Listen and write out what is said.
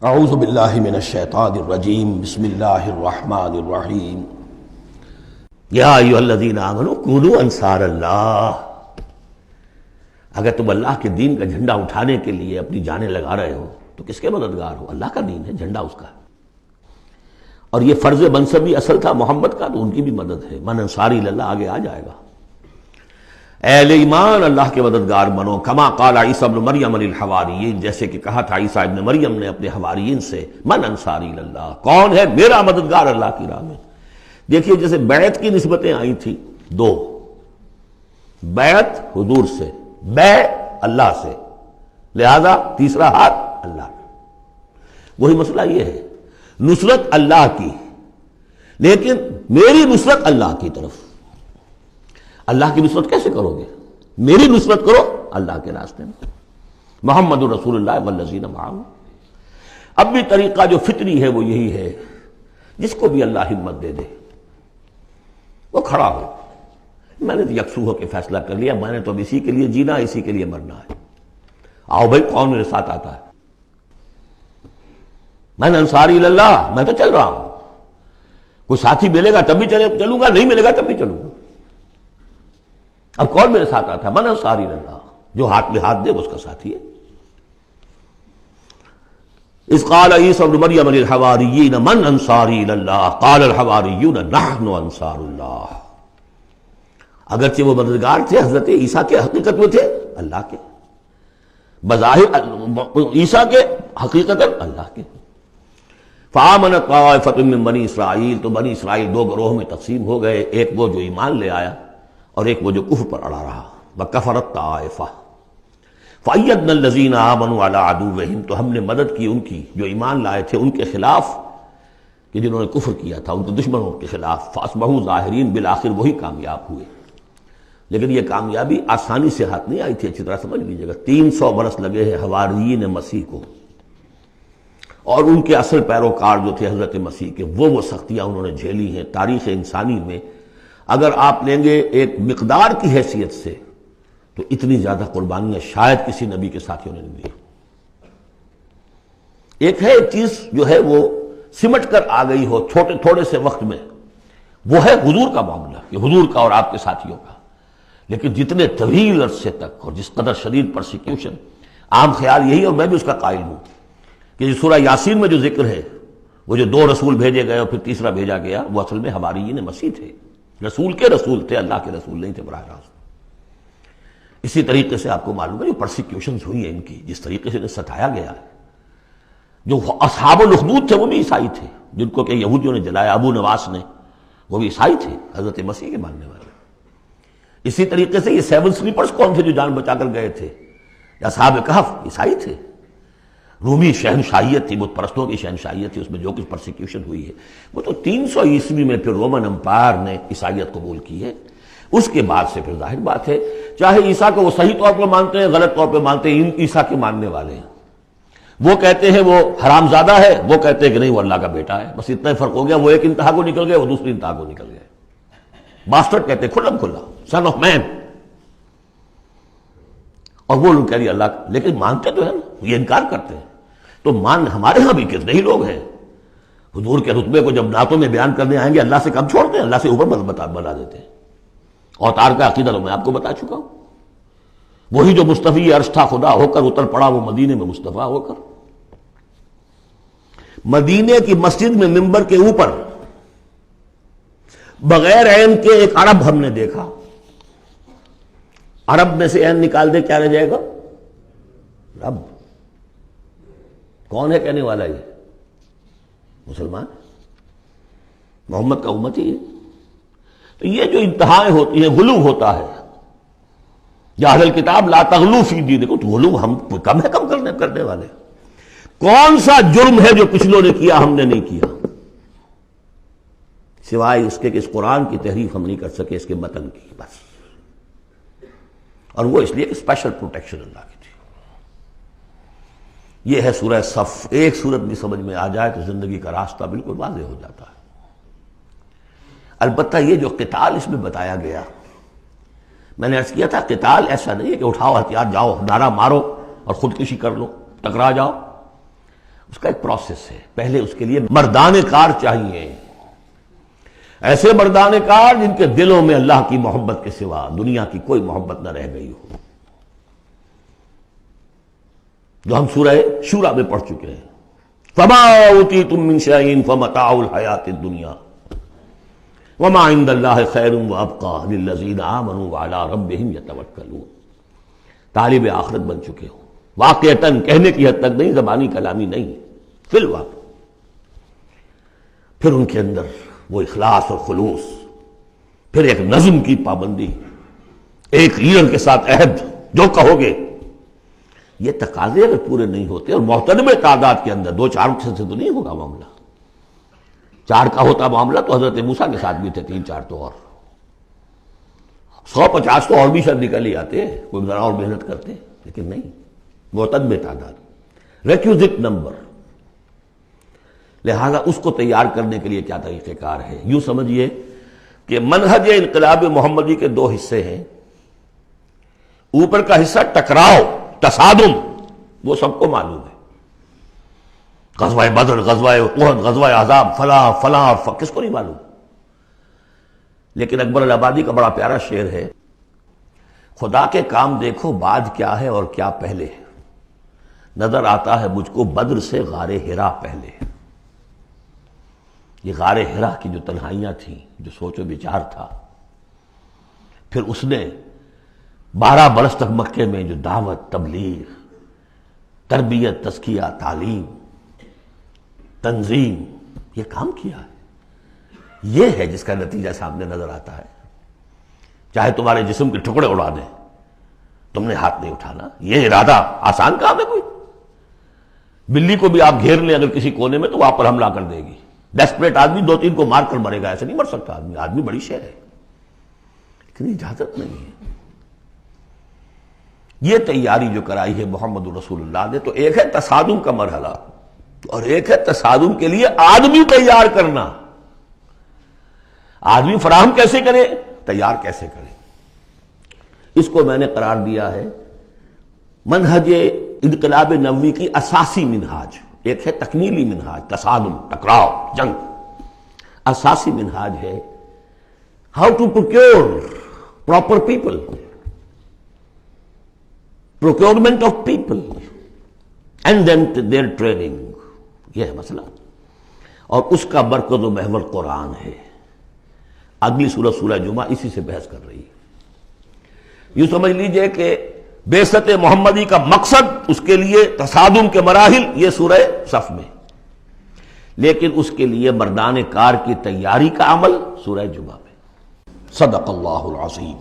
اعوذ باللہ من الشیطان الرجیم بسم اللہ الرحمن الرحیم یا ایھا الذین آمنوا کونوا انصار اللہ۔ اگر تم اللہ کے دین کا جھنڈا اٹھانے کے لیے اپنی جانیں لگا رہے ہو تو کس کے مددگار ہو؟ اللہ کا دین ہے، جھنڈا اس کا ہے، اور یہ فرض منصبی اصل تھا محمد کا، تو ان کی بھی مدد ہے۔ من انصاری اللہ آگے آ جائے گا۔ اہل ایمان اللہ کے مددگار بنو، کما قال عیسیٰ ابن مریم للحواریین، جیسے کہ کہا تھا عیسیٰ ابن مریم نے اپنے حواریین سے، من انصاری اللہ، کون ہے میرا مددگار اللہ کی راہ میں۔ دیکھیے جیسے بیعت کی نسبتیں آئی تھیں دو، بیعت حضور سے، بے اللہ سے، لہذا تیسرا ہاتھ اللہ۔ وہی مسئلہ یہ ہے، نصرت اللہ کی، لیکن میری نصرت اللہ کی طرف۔ اللہ کی نصرت کیسے کرو گے؟ میری نصرت کرو اللہ کے راستے میں، محمد رسول اللہ والذین معہ۔ اب بھی طریقہ جو فطری ہے وہ یہی ہے، جس کو بھی اللہ ہمت دے دے وہ کھڑا ہو۔ میں نے تو یکسو ہو کے فیصلہ کر لیا، میں نے تو اب اسی کے لیے جینا، اسی کے لیے مرنا ہے۔ آؤ بھائی، کون میرے ساتھ آتا ہے؟ میں انصاری اللہ، میں تو چل رہا ہوں۔ کوئی ساتھی ملے گا تب بھی چلوں گا، نہیں ملے گا تب بھی چلوں گا۔ اب کون میرے ساتھ آتا ہے؟ من انصاری اللہ، جو ہاتھ میں ہاتھ دے وہ اس کا ساتھی ہے۔ اذ قال عیسیٰ ابن مریم للحواریین من انصاری اللہ قال الحواریون نحن انصار اللہ۔ اگرچہ وہ مددگار تھے حضرت عیسیٰ کے، حقیقت میں تھے اللہ کے، بظاہر عیسیٰ کے، حقیقت اللہ کے۔ فآمنت طائفۃ من بنی اسرائیل، تو بنی اسرائیل دو گروہ میں تقسیم ہو گئے، ایک وہ جو ایمان لے آیا اور ایک وہ جو کفر پر اڑا رہا۔ وَكَفَرَتْ طَائِفَةٌ فَأَيَّدْنَا الَّذِينَ آمَنُوا عَلَىٰ عَدُوِّهِمْ، تو ہم نے مدد کی ان کی جو ایمان لائے تھے ان کے خلاف، کہ جنہوں نے کفر کیا تھا ان کے دشمنوں کے خلاف۔ فَأَصْبَحُوا ظَاهِرِينَ، بالآخر وہی کامیاب ہوئے۔ لیکن یہ کامیابی آسانی سے ہاتھ نہیں آئی تھی، اچھی طرح سمجھ لیجیے گا۔ 300 برس لگے ہیں حواریین مسیح کو، اور ان کے اصل پیروکار جو تھے حضرت مسیح کے، وہ سختیاں انہوں نے جھیلی ہیں۔ تاریخ انسانی میں اگر آپ لیں گے ایک مقدار کی حیثیت سے تو اتنی زیادہ قربانیاں شاید کسی نبی کے ساتھیوں نے نہیں دی۔ ایک ہے ایک چیز جو ہے وہ سمٹ کر آ گئی ہو چھوٹے تھوڑے سے وقت میں، وہ ہے حضور کا معاملہ، کہ حضور کا اور آپ کے ساتھیوں کا۔ لیکن جتنے طویل عرصے تک اور جس قدر شدید پرسیکیوشن، عام خیال یہی، اور میں بھی اس کا قائل ہوں، کہ سورہ یاسین میں جو ذکر ہے، وہ جو 2 رسول بھیجے گئے اور پھر تیسرا بھیجا گیا، وہ اصل میں حواریین مسیح تھے، رسول کے رسول تھے، اللہ کے رسول نہیں تھے براہ راست۔ اسی طریقے سے آپ کو معلوم ہے جو پرسیکیوشنز ہوئی ہیں ان کی، جس طریقے سے انہیں ستایا گیا ہے۔ جو اصحاب الاخدود تھے وہ بھی عیسائی تھے، جن کو کہ یہودیوں نے جلایا، ابو نواس نے، وہ بھی عیسائی تھے، حضرت مسیح کے ماننے والے۔ اسی طریقے سے یہ 7 سلیپرز کون تھے جو جان بچا کر گئے تھے؟ اصحاب کہف عیسائی تھے۔ رومی شہنشاہیت تھی، بت پرستوں کی شہنشاہیت تھی، اس میں جو کچھ پرسیکیوشن ہوئی ہے وہ تو 300 عیسوی میں پھر رومن امپائر نے عیسائیت قبول کی ہے۔ اس کے بعد سے پھر ظاہر بات ہے، چاہے عیسیٰ کو وہ صحیح طور پر مانتے ہیں، غلط طور پہ مانتے ہیں، عیسیٰ کے ماننے والے ہیں، وہ کہتے ہیں وہ حرام زادہ ہے، وہ کہتے ہیں کہ نہیں وہ اللہ کا بیٹا ہے، بس اتنا ہی فرق ہو گیا، وہ ایک انتہا کو نکل گئے، وہ دوسری انتہا کو نکل گئے۔ باسٹرڈ کہتے ہیں کھلم کھلا، سن آف مین، اور وہ لوگ کہہ رہے اللہ کا، لیکن مانتے تو ہیں نا، یہ انکار کرتے ہیں۔ تو ہمارے ہاں بھی کتنے ہی لوگ ہیں حضور کے رتبے کو جب نعتوں میں بیان کرنے آئیں گے اللہ سے کم چھوڑتے ہیں، اللہ سے اوپر بنا دیتے ہیں۔ اوتار کا عقیدہ تو میں آپ کو بتا چکا ہوں، وہی جو مصطفی عرش تھا خدا ہو کر اتر پڑا وہ مدینے میں مصطفیٰ ہو کر۔ مدینے کی مسجد میں ممبر کے اوپر بغیر عین کے ایک عرب ہم نے دیکھا، عرب میں سے عین نکال دے کیا رہ جائے گا؟ رب۔ کون ہے کہنے والا؟ یہ مسلمان، محمد کا امتی ہے۔ تو یہ جو انتہائیں ہوتی ہیں، غلو ہوتا ہے، یا اہل الکتاب لا تغلو فی دینکم، تو غلو ہم کم ہے، کم کرنے والے۔ کون سا جرم ہے جو پچھلوں نے کیا ہم نے نہیں کیا، سوائے اس کے کہ اس قرآن کی تحریف ہم نہیں کر سکے، اس کے متن کی، بس۔ اور وہ اس لیے کہ اسپیشل پروٹیکشن اللہ کی تھی۔ یہ ہے سورہ صف۔ ایک سورت بھی سمجھ میں آ جائے تو زندگی کا راستہ بالکل واضح ہو جاتا ہے۔ البتہ یہ جو قتال اس میں بتایا گیا، میں نے عرض کیا تھا قتال ایسا نہیں ہے کہ اٹھاؤ ہتھیار جاؤ نعرہ مارو اور خودکشی کر لو، ٹکرا جاؤ۔ اس کا ایک پروسیس ہے. پہلے اس کے لیے مردان کار چاہیے، ایسے مردان کار جن کے دلوں میں اللہ کی محبت کے سوا دنیا کی کوئی محبت نہ رہ گئی ہو، جو ہم سورہ شورى میں پڑھ چکے ہیں. فما اوتیتم من شیء فمتاع الحیاۃ الدنیا وما عند اللہ خیر وابقى للذین آمنوا وعلی ربہم یتوکلون. طالب آخرت بن چکے ہو، واقعتاً کہنے کی حد تک نہیں، زبانی کلامی نہیں، فی الواقع. پھر ان کے اندر وہ اخلاص اور خلوص، پھر ایک نظم کی پابندی، ایک لیڈر کے ساتھ عہد، جو کہو گے. یہ تقاضے اگر پورے نہیں ہوتے، اور محترم تعداد کے اندر 2-4 سے تو نہیں ہوگا معاملہ. 4 کا ہوتا معاملہ تو حضرت موسیٰ کے ساتھ بھی تھے، 3-4 تو اور 150 تو اور بھی شاید نکل ہی آتے، کوئی ذرا اور محنت کرتے، لیکن نہیں، معتدم تعداد، ریکوزٹ نمبر. لہذا اس کو تیار کرنے کے لیے کیا طریقہ کار ہے؟ یوں سمجھیے کہ منہج انقلاب محمدی کے 2 حصے ہیں. اوپر کا حصہ ٹکراؤ، تصادم، وہ سب کو معلوم ہے. غزوہ بدر، غزوہ احد، غزوہ احزاب، فلاں فلاں، کس کو نہیں معلوم؟ لیکن اکبر الآبادی کا بڑا پیارا شعر ہے، خدا کے کام دیکھو بعد کیا ہے اور کیا پہلے. نظر آتا ہے مجھ کو بدر سے غار حرا پہلے. یہ غار حرا کی جو تنہائیاں تھیں، جو سوچ و بچار تھا، پھر اس نے 12 برس تک مکے میں جو دعوت، تبلیغ، تربیت، تزکیہ، تعلیم، تنظیم، یہ کام کیا ہے. یہ ہے جس کا نتیجہ سامنے نظر آتا ہے. چاہے تمہارے جسم کے ٹکڑے اڑا دیں، تم نے ہاتھ نہیں اٹھانا. یہ ارادہ آسان کام ہے کوئی؟ بلی کو بھی آپ گھیر لیں اگر کسی کونے میں تو وہ آپ پر حملہ کر دے گی. ڈیسپریٹ آدمی 2-3 کو مار کر مرے گا، ایسے نہیں مر سکتا آدمی. آدمی بڑی شے ہے، لیکن اجازت نہیں ہے. یہ تیاری جو کرائی ہے محمد رسول اللہ نے، تو ایک ہے تصادم کا مرحلہ، اور ایک ہے تصادم کے لیے آدمی تیار کرنا. آدمی فراہم کیسے کرے، تیار کیسے کرے. اس کو میں نے قرار دیا ہے منہج انقلاب نبوی کی اساسی منہاج. ایک ہے تکمیلی منہاج، تصادم، ٹکراؤ، جنگ. اساسی منہاج ہے how to procure proper people, procurement of people and then their training. یہ ہے مسئلہ، اور اس کا مرکز و محور قرآن ہے. اگلی سورۃ سورہ جمعہ اسی سے بحث کر رہی ہے. یوں سمجھ لیجئے کہ بعثت محمدی کا مقصد، اس کے لیے تصادم کے مراحل یہ سورہ صف میں، لیکن اس کے لیے مردان کار کی تیاری کا عمل سورہ جمعہ میں. صدق اللہ العظیم.